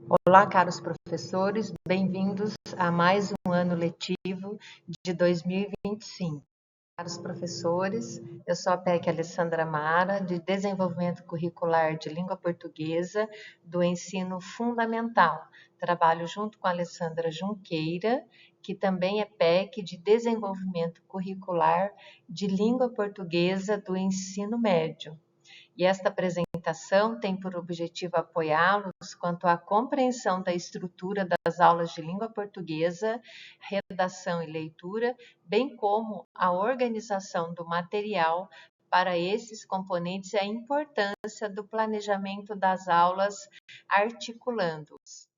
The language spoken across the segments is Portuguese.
Olá, caros professores, bem-vindos a mais um ano letivo de 2025. Caros professores, eu sou a PEC Alessandra Mara, de Desenvolvimento Curricular de Língua Portuguesa do Ensino Fundamental. Trabalho junto com a Alessandra Junqueira, que também é PEC de Desenvolvimento Curricular de Língua Portuguesa do Ensino Médio. E esta apresentação tem por objetivo apoiá-los quanto à compreensão da estrutura das aulas de língua portuguesa, redação e leitura, bem como a organização do material para esses componentes e a importância do planejamento das aulas articulando-os.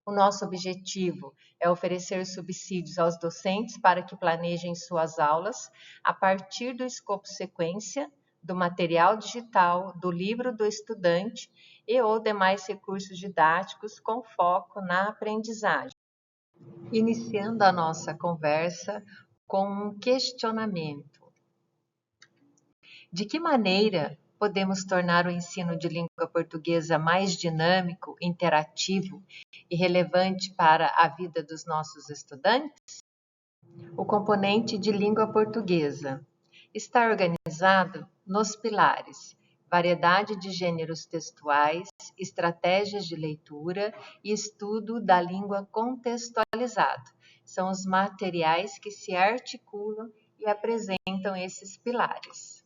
O nosso objetivo é oferecer subsídios aos docentes para que planejem suas aulas a partir do escopo sequência, do material digital, do livro do estudante e ou demais recursos didáticos com foco na aprendizagem. Iniciando a nossa conversa com um questionamento. De que maneira podemos tornar o ensino de língua portuguesa mais dinâmico, interativo e relevante para a vida dos nossos estudantes? O componente de língua portuguesa está organizado nos pilares: variedade de gêneros textuais, estratégias de leitura e estudo da língua contextualizado. São os materiais que se articulam e apresentam esses pilares.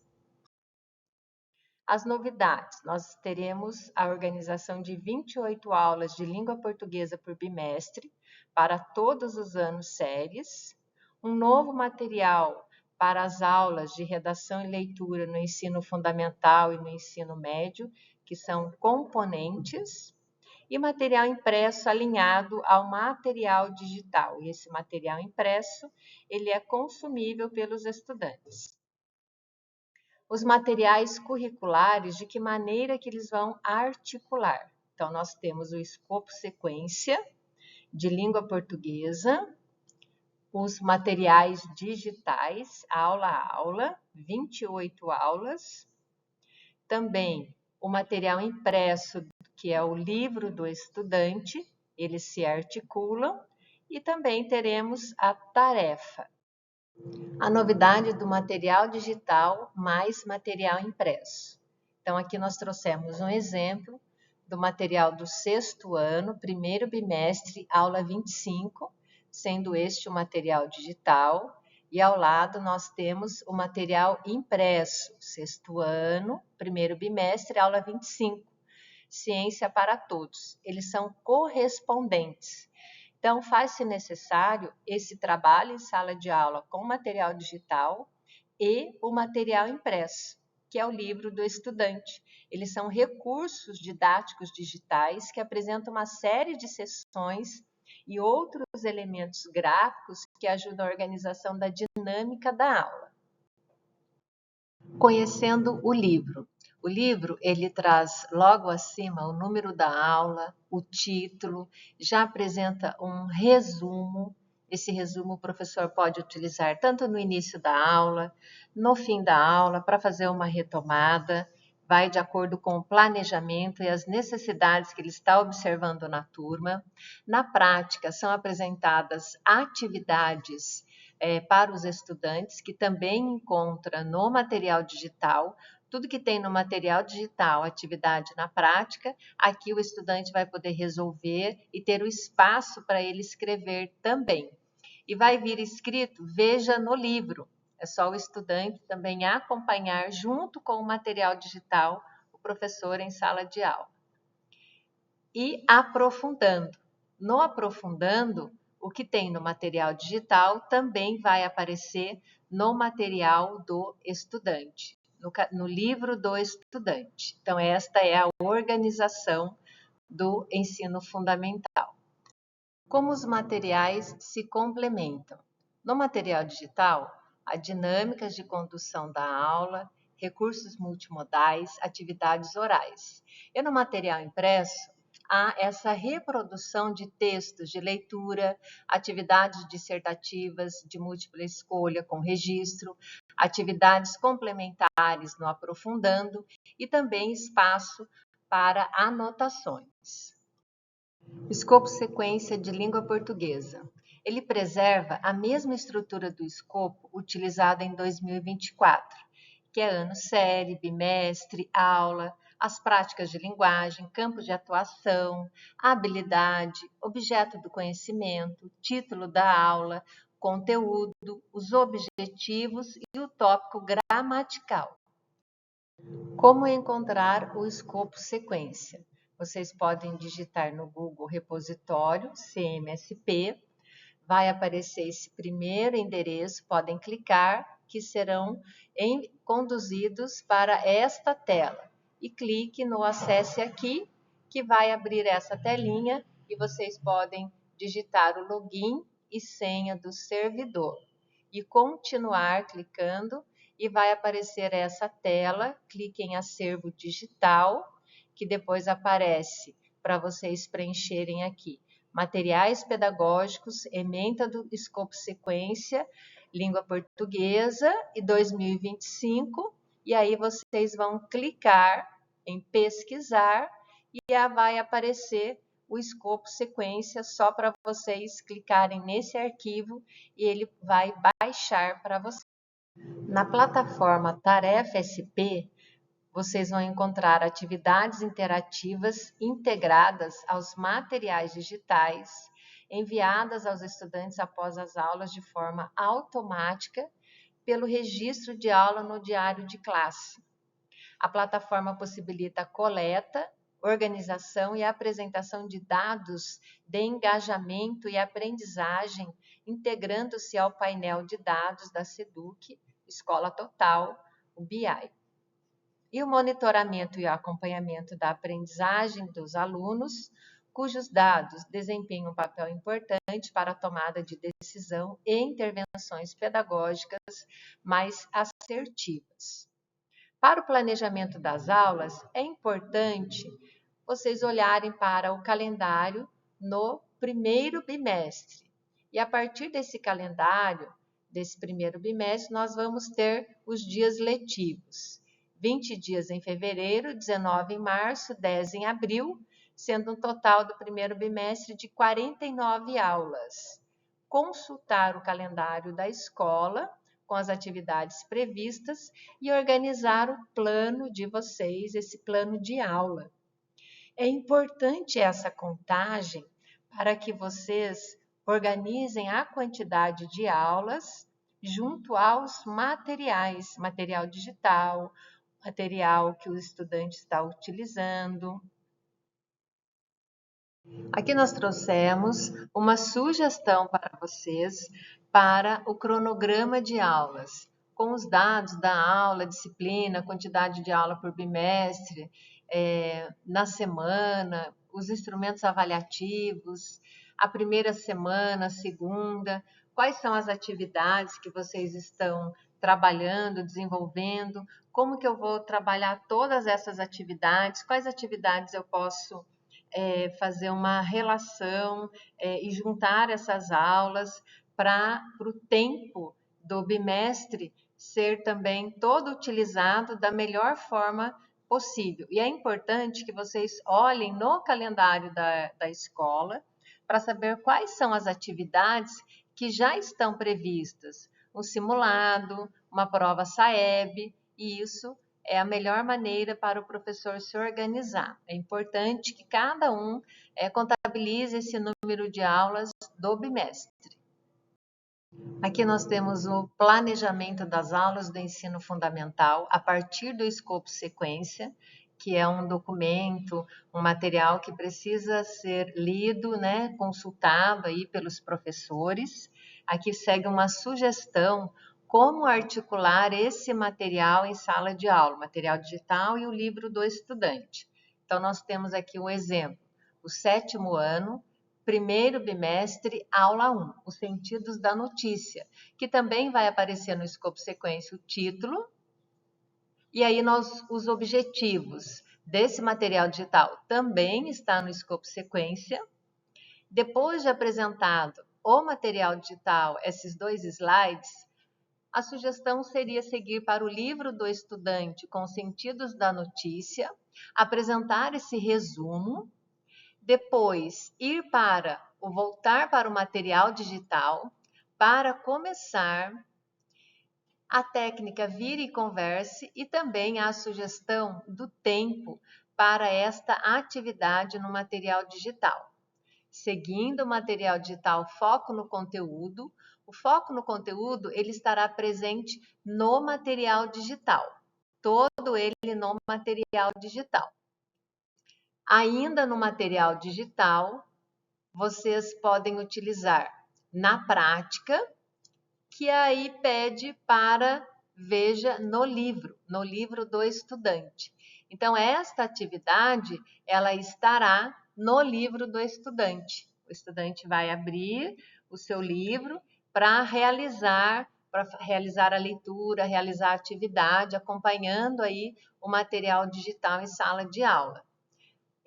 As novidades: nós teremos a organização de 28 aulas de língua portuguesa por bimestre para todos os anos séries, um novo material para as aulas de redação e leitura no ensino fundamental e no ensino médio, que são componentes, e material impresso alinhado ao material digital. E esse material impresso, ele é consumível pelos estudantes. Os materiais curriculares, de que maneira que eles vão articular. Então, nós temos o escopo sequência de língua portuguesa, os materiais digitais, aula a aula, 28 aulas. Também o material impresso, que é o livro do estudante, eles se articulam. E também teremos a tarefa. A novidade do material digital mais material impresso. Então, aqui nós trouxemos um exemplo do material do 6º ano, primeiro bimestre, aula 25, sendo este o material digital, e ao lado nós temos o material impresso, 6º ano, primeiro bimestre, aula 25, Ciência para Todos. Eles são correspondentes. Então, faz-se necessário esse trabalho em sala de aula com material digital e o material impresso, que é o livro do estudante. Eles são recursos didáticos digitais que apresentam uma série de sessões e outros elementos gráficos que ajudam a organização da dinâmica da aula. Conhecendo o livro. O livro, ele traz logo acima o número da aula, o título, já apresenta um resumo. Esse resumo o professor pode utilizar tanto no início da aula, no fim da aula, para fazer uma retomada. Vai de acordo com o planejamento e as necessidades que ele está observando na turma. Na prática, são apresentadas atividades para os estudantes, que também encontra no material digital. Tudo que tem no material digital, atividade na prática, aqui o estudante vai poder resolver e ter o espaço para ele escrever também. E vai vir escrito, veja no livro. É só o estudante também acompanhar junto com o material digital, o professor em sala de aula. E aprofundando. No aprofundando, o que tem no material digital também vai aparecer no material do estudante, no livro do estudante. Então, esta é a organização do ensino fundamental. Como os materiais se complementam? No material digital, há dinâmicas de condução da aula, recursos multimodais, atividades orais. E no material impresso, há essa reprodução de textos de leitura, atividades dissertativas de múltipla escolha com registro, atividades complementares no aprofundando e também espaço para anotações. Escopo sequência de língua portuguesa. Ele preserva a mesma estrutura do escopo utilizado em 2024, que é ano série, bimestre, aula, as práticas de linguagem, campos de atuação, habilidade, objeto do conhecimento, título da aula, conteúdo, os objetivos e o tópico gramatical. Como encontrar o escopo sequência? Vocês podem digitar no Google repositório CMSP, vai aparecer esse primeiro endereço, podem clicar, que serão conduzidos para esta tela. E clique no Acesse Aqui, que vai abrir essa telinha e vocês podem digitar o login e senha do servidor. E continuar clicando e vai aparecer essa tela, clique em Acervo Digital, que depois aparece para vocês preencherem aqui. Materiais pedagógicos, ementa do escopo sequência, língua portuguesa e 2025, e aí vocês vão clicar em pesquisar e vai aparecer o escopo sequência só para vocês clicarem nesse arquivo e ele vai baixar para vocês. Na plataforma Tarefa SP, vocês vão encontrar atividades interativas integradas aos materiais digitais, enviadas aos estudantes após as aulas de forma automática pelo registro de aula no diário de classe. A plataforma possibilita a coleta, organização e apresentação de dados de engajamento e aprendizagem, integrando-se ao painel de dados da SEDUC, Escola Total, o BI. E o monitoramento e o acompanhamento da aprendizagem dos alunos, cujos dados desempenham um papel importante para a tomada de decisão e intervenções pedagógicas mais assertivas. Para o planejamento das aulas, é importante vocês olharem para o calendário no primeiro bimestre. E a partir desse calendário, desse primeiro bimestre, nós vamos ter os dias letivos. 20 dias em fevereiro, 19 em março, 10 em abril, sendo um total do primeiro bimestre de 49 aulas. Consultar o calendário da escola com as atividades previstas e organizar o plano de vocês, esse plano de aula. É importante essa contagem para que vocês organizem a quantidade de aulas junto aos materiais, material digital, material que o estudante está utilizando. Aqui nós trouxemos uma sugestão para vocês para o cronograma de aulas, com os dados da aula, disciplina, quantidade de aula por bimestre, na semana, os instrumentos avaliativos, a primeira semana, a segunda, quais são as atividades que vocês estão trabalhando, desenvolvendo, como que eu vou trabalhar todas essas atividades, quais atividades eu posso fazer uma relação e juntar essas aulas para o tempo do bimestre ser também todo utilizado da melhor forma possível. E é importante que vocês olhem no calendário da escola para saber quais são as atividades que já estão previstas. Um simulado, uma prova SAEB, e isso é a melhor maneira para o professor se organizar. É importante que cada um contabilize esse número de aulas do bimestre. Aqui nós temos o planejamento das aulas do ensino fundamental a partir do escopo sequência, que é um documento, um material que precisa ser lido, né, consultado aí pelos professores. Aqui segue uma sugestão como articular esse material em sala de aula, material digital e o livro do estudante. Então, nós temos aqui um exemplo, o 7º ano, primeiro bimestre, aula 1, os sentidos da notícia, que também vai aparecer no escopo sequência o título, e aí os objetivos desse material digital também está no escopo sequência. Depois de apresentado o material digital, esses 2 slides, a sugestão seria seguir para o livro do estudante com os sentidos da notícia, apresentar esse resumo. Depois, voltar para o material digital para começar a técnica vire e converse e também a sugestão do tempo para esta atividade no material digital. Seguindo o material digital foco no conteúdo, o foco no conteúdo ele estará presente no material digital, todo ele no material digital. Ainda no material digital, vocês podem utilizar na prática, que aí pede para veja no livro do estudante. Então, esta atividade, ela estará no livro do estudante. O estudante vai abrir o seu livro para realizar a leitura, realizar a atividade, acompanhando aí o material digital em sala de aula.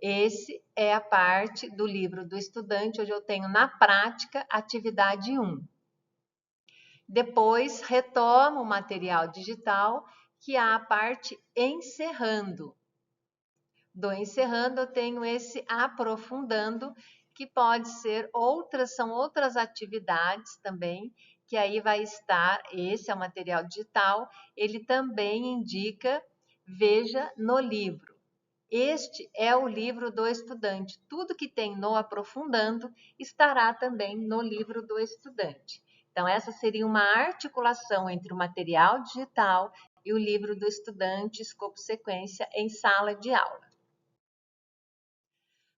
Esse é a parte do livro do estudante, onde eu tenho na prática atividade 1. Depois retomo o material digital, que há a parte encerrando. Do encerrando eu tenho esse aprofundando, que pode ser são outras atividades também, que aí vai estar, esse é o material digital, ele também indica, veja no livro. Este é o livro do estudante. Tudo que tem no aprofundando estará também no livro do estudante. Então, essa seria uma articulação entre o material digital e o livro do estudante, escopo sequência, em sala de aula.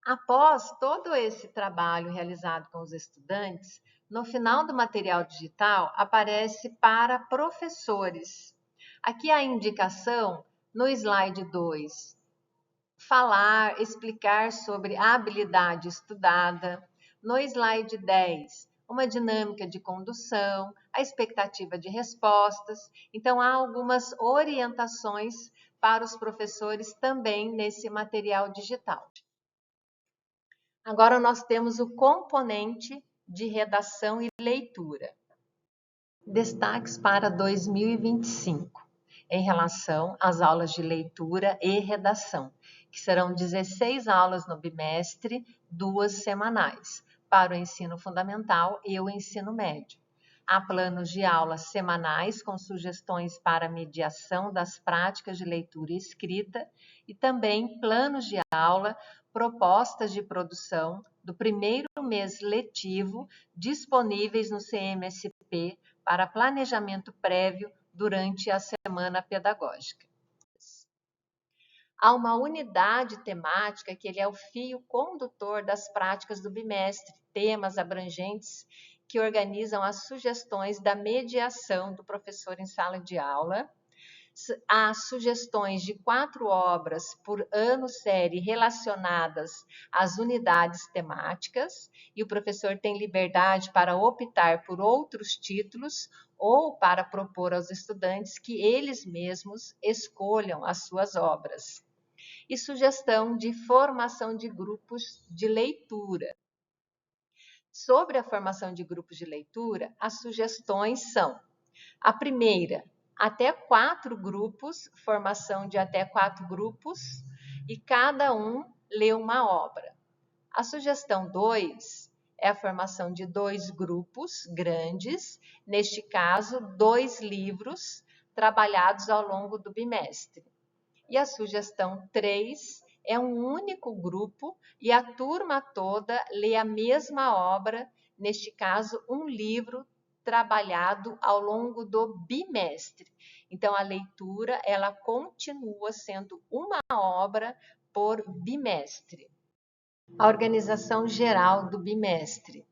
Após todo esse trabalho realizado com os estudantes, no final do material digital aparece para professores. Aqui a indicação no slide 2. Falar, explicar sobre a habilidade estudada. No slide 10, uma dinâmica de condução, a expectativa de respostas. Então, há algumas orientações para os professores também nesse material digital. Agora, nós temos o componente de redação e leitura. Destaques para 2025, em relação às aulas de leitura e redação, que serão 16 aulas no bimestre, 2 semanais, para o ensino fundamental e o ensino médio. Há planos de aulas semanais com sugestões para mediação das práticas de leitura e escrita e também planos de aula, propostas de produção do primeiro mês letivo disponíveis no CMSP para planejamento prévio durante a semana pedagógica. Há uma unidade temática que ele é o fio condutor das práticas do bimestre, temas abrangentes que organizam as sugestões da mediação do professor em sala de aula. Há sugestões de 4 obras por ano série relacionadas às unidades temáticas e o professor tem liberdade para optar por outros títulos ou para propor aos estudantes que eles mesmos escolham as suas obras. E sugestão de formação de grupos de leitura. Sobre a formação de grupos de leitura, as sugestões são: a primeira, até 4 grupos, formação de até 4 grupos, e cada um lê uma obra. A sugestão 2 é a formação de 2 grupos grandes, neste caso, 2 livros trabalhados ao longo do bimestre. E a sugestão 3 é um único grupo e a turma toda lê a mesma obra, neste caso, um livro trabalhado ao longo do bimestre. Então, a leitura, ela continua sendo uma obra por bimestre. A organização geral do bimestre.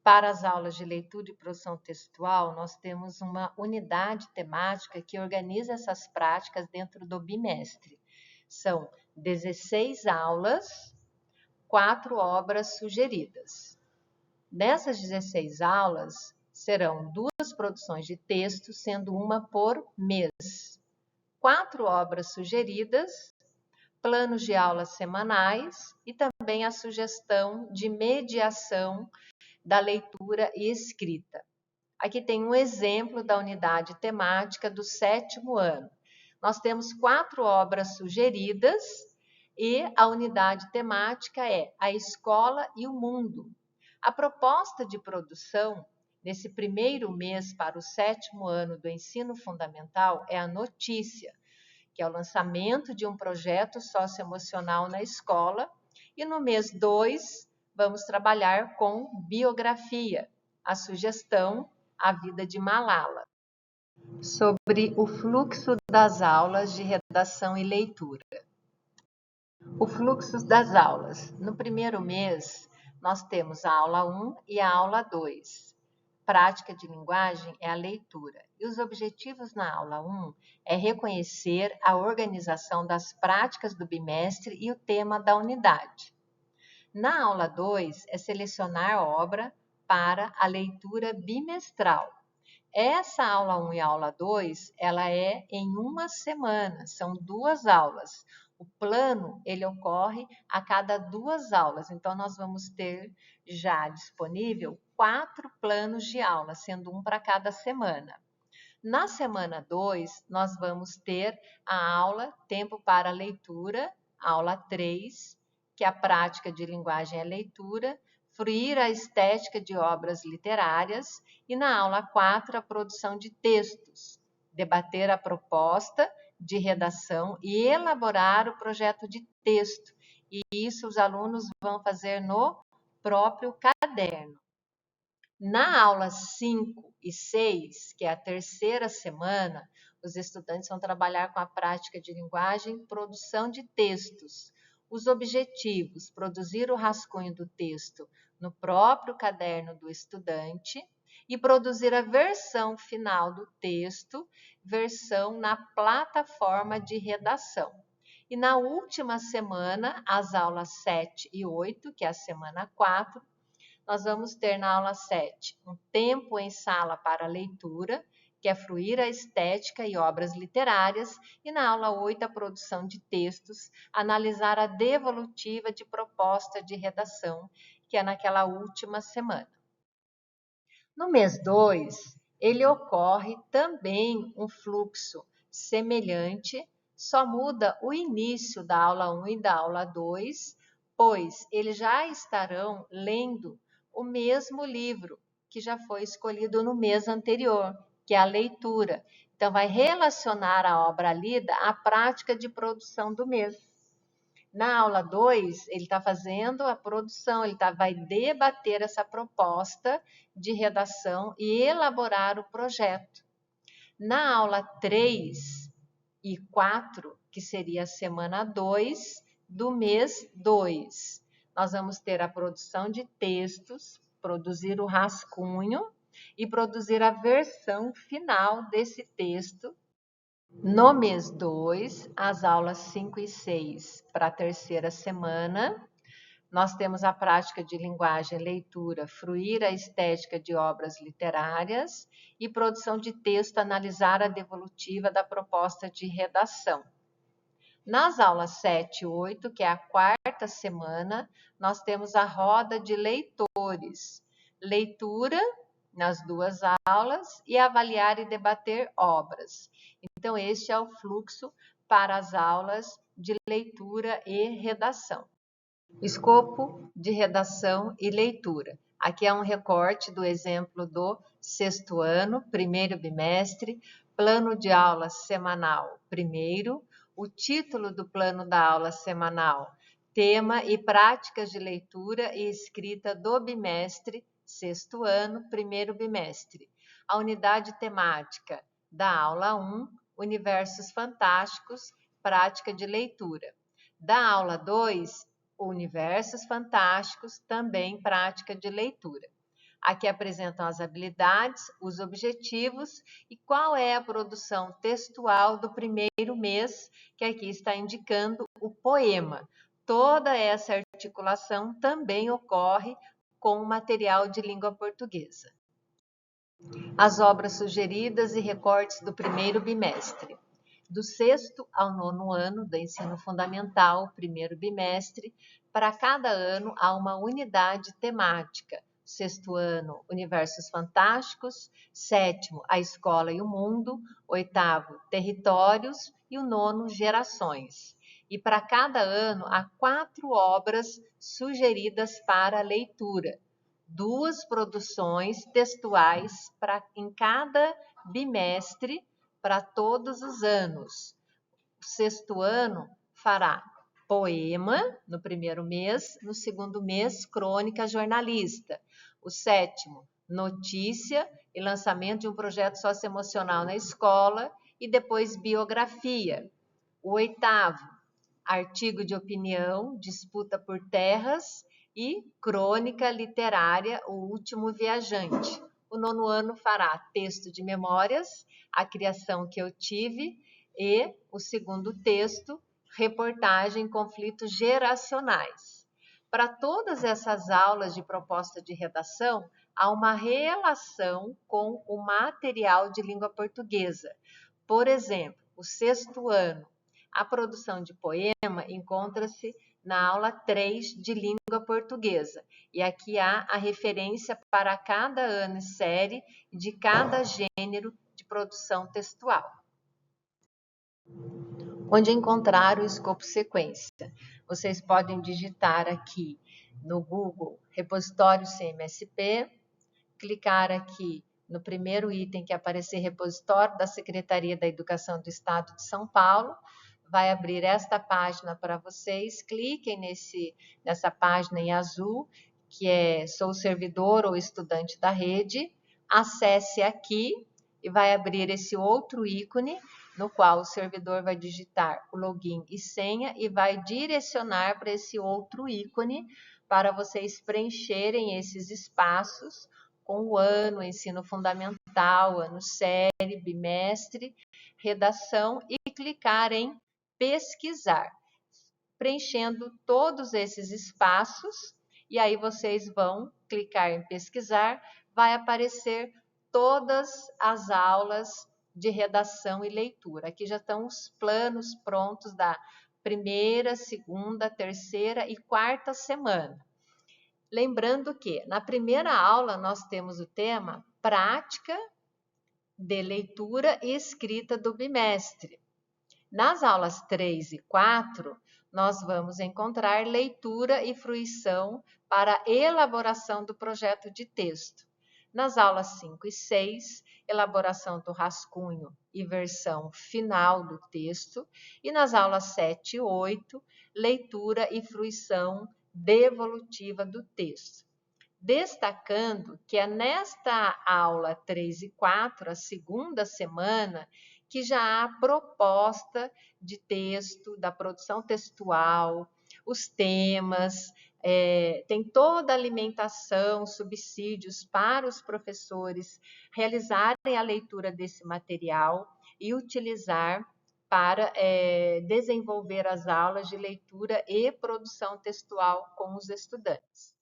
Para as aulas de leitura e produção textual, nós temos uma unidade temática que organiza essas práticas dentro do bimestre. São 16 aulas, 4 obras sugeridas. Nessas 16 aulas, serão 2 produções de texto, sendo uma por mês. 4 obras sugeridas, planos de aulas semanais e também a sugestão de mediação da leitura e escrita. Aqui tem um exemplo da unidade temática do 7º ano. Nós temos 4 obras sugeridas, E a unidade temática é a escola e o mundo. A proposta de produção nesse primeiro mês para o 7º ano do ensino fundamental é a notícia, que é o lançamento de um projeto socioemocional na escola. E no mês 2, vamos trabalhar com biografia, a sugestão, a vida de Malala, sobre o fluxo das aulas de redação e leitura. O fluxo das aulas. No primeiro mês, nós temos a aula 1 e a aula 2. Prática de linguagem é a leitura. E os objetivos na aula 1 é reconhecer a organização das práticas do bimestre e o tema da unidade. Na aula 2 é selecionar obra para a leitura bimestral. Essa aula 1 e a aula 2, ela é em uma semana, são 2 aulas. O plano, ele ocorre a cada 2 aulas, então nós vamos ter já disponível 4 planos de aula, sendo um para cada semana. Na semana 2, nós vamos ter a aula Tempo para Leitura, aula 3, que é a prática de linguagem é leitura, fruir a estética de obras literárias, e na aula 4, a produção de textos, debater a proposta de redação e elaborar o projeto de texto. E isso os alunos vão fazer no próprio caderno. Na aula 5 e 6, que é a terceira semana, os estudantes vão trabalhar com a prática de linguagem, produção de textos. Os objetivos: produzir o rascunho do texto no próprio caderno do estudante e produzir a versão final do texto, versão na plataforma de redação. E na última semana, as aulas 7 e 8, que é a semana 4, nós vamos ter na aula 7 um tempo em sala para leitura, que é fruir a estética e obras literárias, e na aula 8 a produção de textos, analisar a devolutiva de proposta de redação, que é naquela última semana. No mês 2, ele ocorre também um fluxo semelhante, só muda o início da aula 1 e da aula 2, pois eles já estarão lendo o mesmo livro que já foi escolhido no mês anterior, que é a leitura. Então, vai relacionar a obra lida à prática de produção do mês. Na aula 2, ele está fazendo a produção, ele vai debater essa proposta de redação e elaborar o projeto. Na aula 3 e 4, que seria a semana 2 do mês 2, nós vamos ter a produção de textos, produzir o rascunho e produzir a versão final desse texto. No mês 2, as aulas 5 e 6 para a terceira semana, nós temos a prática de linguagem, leitura, fruir a estética de obras literárias e produção de texto, analisar a devolutiva da proposta de redação. Nas aulas 7 e 8, que é a quarta semana, nós temos a roda de leitores. Leitura nas 2 aulas e avaliar e debater obras. Então, este é o fluxo para as aulas de leitura e redação. Escopo de redação e leitura. Aqui é um recorte do exemplo do 6º ano, primeiro bimestre, plano de aula semanal primeiro, o título do plano da aula semanal, tema e práticas de leitura e escrita do bimestre, 6º ano, primeiro bimestre. A unidade temática da aula 1, Universos Fantásticos, prática de leitura. Da aula 2, Universos Fantásticos, também prática de leitura. Aqui apresentam as habilidades, os objetivos e qual é a produção textual do primeiro mês, que aqui está indicando o poema. Toda essa articulação também ocorre com o material de língua portuguesa. As obras sugeridas e recortes do primeiro bimestre. Do 6º ao 9º ano do ensino fundamental, primeiro bimestre, para cada ano há uma unidade temática. 6º ano, Universos Fantásticos, 7º, a Escola e o Mundo, 8º, Territórios e o 9º, Gerações. E para cada ano, há 4 obras sugeridas para leitura. 2 produções textuais em cada bimestre para todos os anos. O 6º ano fará poema no primeiro mês, no segundo mês, crônica jornalista. O 7º, notícia e lançamento de um projeto socioemocional na escola e depois biografia. O 8º, artigo de opinião, disputa por terras e crônica literária, o último viajante. O 9º ano fará texto de memórias, a criação que eu tive, e o 2º texto, reportagem, conflitos geracionais. Para todas essas aulas de proposta de redação, há uma relação com o material de língua portuguesa. Por exemplo, o 6º ano, a produção de poema encontra-se na aula 3 de língua portuguesa. E aqui há a referência para cada ano e série de cada gênero de produção textual. Onde encontrar o escopo sequência? Vocês podem digitar aqui no Google repositório CMSP, clicar aqui no primeiro item que aparecer repositório da Secretaria da Educação do Estado de São Paulo, vai abrir esta página para vocês, cliquem nessa página em azul, que é sou servidor ou estudante da rede, acesse aqui e vai abrir esse outro ícone, no qual o servidor vai digitar o login e senha e vai direcionar para esse outro ícone para vocês preencherem esses espaços com o ano, ensino fundamental, ano série, bimestre, redação e clicar em pesquisar, preenchendo todos esses espaços e aí vocês vão clicar em pesquisar, vai aparecer todas as aulas de redação e leitura. Aqui já estão os planos prontos da 1ª, 2ª, 3ª e 4ª semana. Lembrando que na primeira aula nós temos o tema prática de leitura e escrita do bimestre. Nas aulas 3 e 4, nós vamos encontrar leitura e fruição para elaboração do projeto de texto. Nas aulas 5 e 6, elaboração do rascunho e versão final do texto. E nas aulas 7 e 8, leitura e fruição devolutiva do texto. Destacando que é nesta aula 3 e 4, a 2ª semana, que já há proposta de texto, da produção textual, os temas, tem toda a alimentação, subsídios para os professores realizarem a leitura desse material e utilizar para desenvolver as aulas de leitura e produção textual com os estudantes.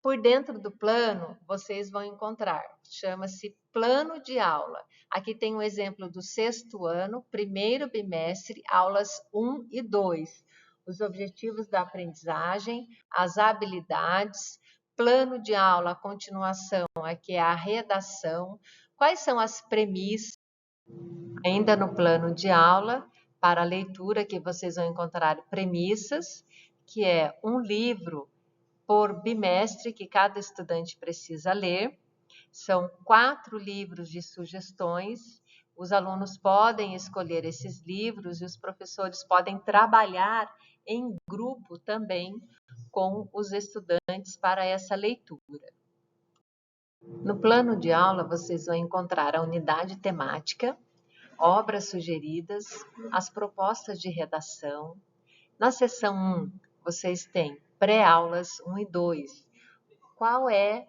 Por dentro do plano, vocês vão encontrar, chama-se plano de aula. Aqui tem um exemplo do 6º ano, primeiro bimestre, aulas 1 e 2. Os objetivos da aprendizagem, as habilidades, plano de aula, a continuação, aqui é a redação, quais são as premissas, ainda no plano de aula, para a leitura que vocês vão encontrar premissas, que é um livro por bimestre que cada estudante precisa ler. São 4 livros de sugestões. Os alunos podem escolher esses livros e os professores podem trabalhar em grupo também com os estudantes para essa leitura. No plano de aula, vocês vão encontrar a unidade temática, obras sugeridas, as propostas de redação. Na seção 1, vocês têm pré-aulas 1 e 2. Qual é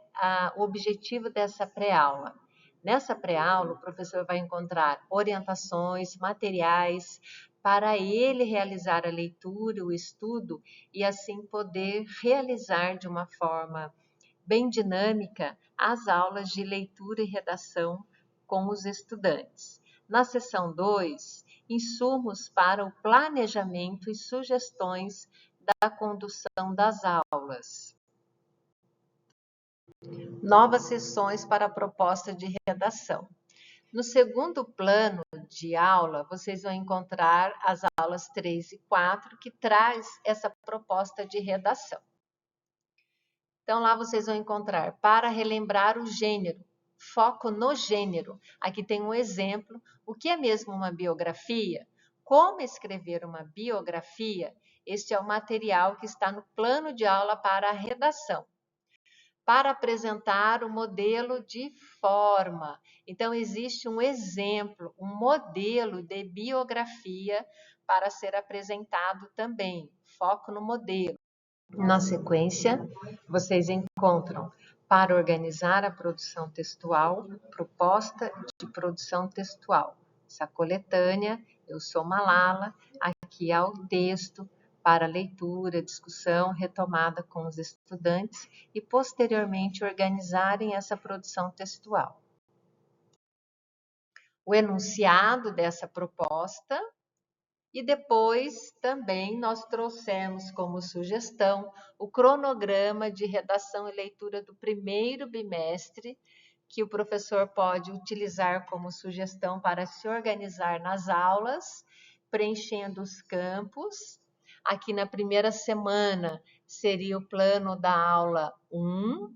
o objetivo dessa pré-aula? Nessa pré-aula, o professor vai encontrar orientações, materiais, para ele realizar a leitura, o estudo, e assim poder realizar de uma forma bem dinâmica as aulas de leitura e redação com os estudantes. Na seção 2, insumos para o planejamento e sugestões da condução das aulas. Novas sessões para a proposta de redação. No segundo plano de aula, vocês vão encontrar as aulas 3 e 4, que traz essa proposta de redação. Então, lá vocês vão encontrar para relembrar o gênero, foco no gênero. Aqui tem um exemplo. O que é mesmo uma biografia? Como escrever uma biografia? Este é o material que está no plano de aula para a redação. Para apresentar o modelo de forma. Então, existe um exemplo, um modelo de biografia para ser apresentado também. Foco no modelo. Na sequência, vocês encontram para organizar a produção textual, proposta de produção textual. Essa coletânea, eu sou Malala, aqui há o texto para leitura, discussão, retomada com os estudantes e posteriormente organizarem essa produção textual. O enunciado dessa proposta. E depois também nós trouxemos como sugestão o cronograma de redação e leitura do primeiro bimestre, que o professor pode utilizar como sugestão para se organizar nas aulas, preenchendo os campos. Aqui na primeira semana seria o plano da aula 1,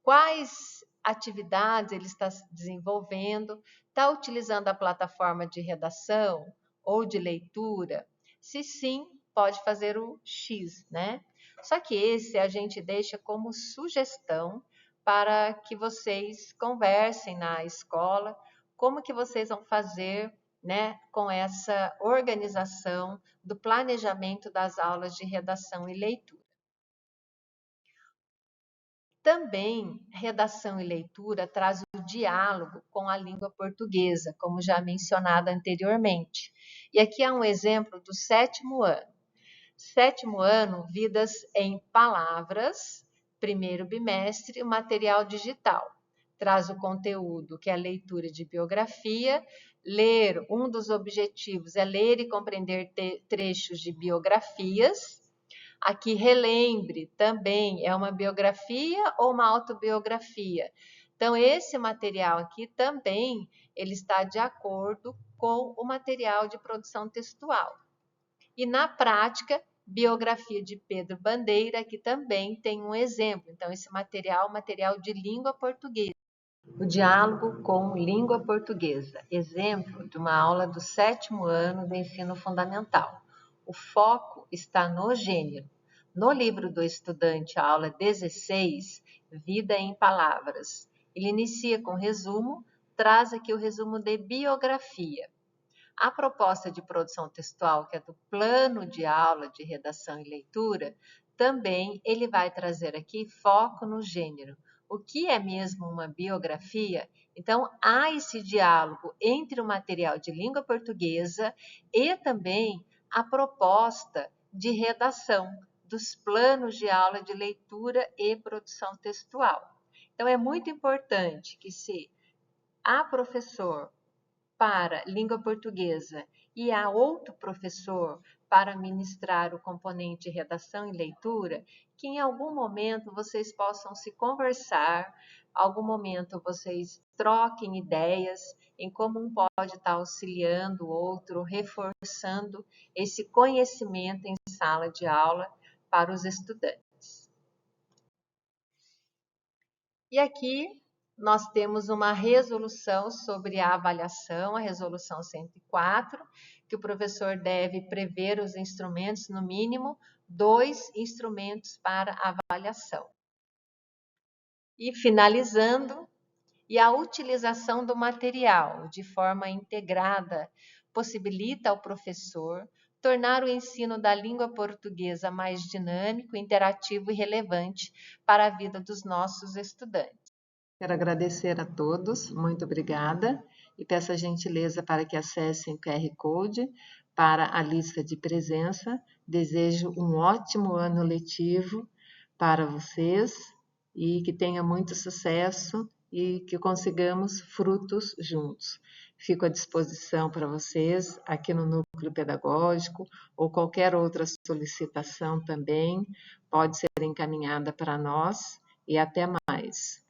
quais atividades ele está desenvolvendo, está utilizando a plataforma de redação ou de leitura? Se sim, pode fazer o X, né? Só que esse a gente deixa como sugestão para que vocês conversem na escola, como que vocês vão fazer, né, com essa organização do planejamento das aulas de redação e leitura. Também, redação e leitura traz o diálogo com a língua portuguesa, como já mencionado anteriormente. E aqui há um exemplo do 7º ano. 7º ano, Vidas em Palavras, primeiro bimestre, o material digital. Traz o conteúdo, que é a leitura de biografia. Um dos objetivos é ler e compreender trechos de biografias. Aqui, relembre, também é uma biografia ou uma autobiografia. Então, esse material aqui também, ele está de acordo com o material de produção textual. E na prática, biografia de Pedro Bandeira, que também tem um exemplo. Então, esse material, material de língua portuguesa. O diálogo com língua portuguesa. Exemplo de uma aula do 7º ano do ensino fundamental. O foco está no gênero. No livro do estudante, a aula 16, Vida em Palavras, ele inicia com resumo, traz aqui o resumo de biografia. A proposta de produção textual, que é do plano de aula de redação e leitura, também ele vai trazer aqui foco no gênero. O que é mesmo uma biografia? Então, há esse diálogo entre o material de língua portuguesa e também a proposta de redação dos planos de aula de leitura e produção textual. Então, é muito importante que se há professor para língua portuguesa e há outro professor para ministrar o componente redação e leitura, que em algum momento vocês possam se conversar, algum momento vocês troquem ideias em como um pode estar auxiliando o outro, reforçando esse conhecimento em sala de aula para os estudantes. E aqui nós temos uma resolução sobre a avaliação, a resolução 104, que o professor deve prever os instrumentos, no mínimo 2 instrumentos para avaliação. E finalizando, e a utilização do material de forma integrada possibilita ao professor tornar o ensino da língua portuguesa mais dinâmico, interativo e relevante para a vida dos nossos estudantes. Quero agradecer a todos, muito obrigada, e peço a gentileza para que acessem o QR Code para a lista de presença. Desejo um ótimo ano letivo para vocês e que tenha muito sucesso e que consigamos frutos juntos. Fico à disposição para vocês aqui no Núcleo Pedagógico ou qualquer outra solicitação também pode ser encaminhada para nós e até mais.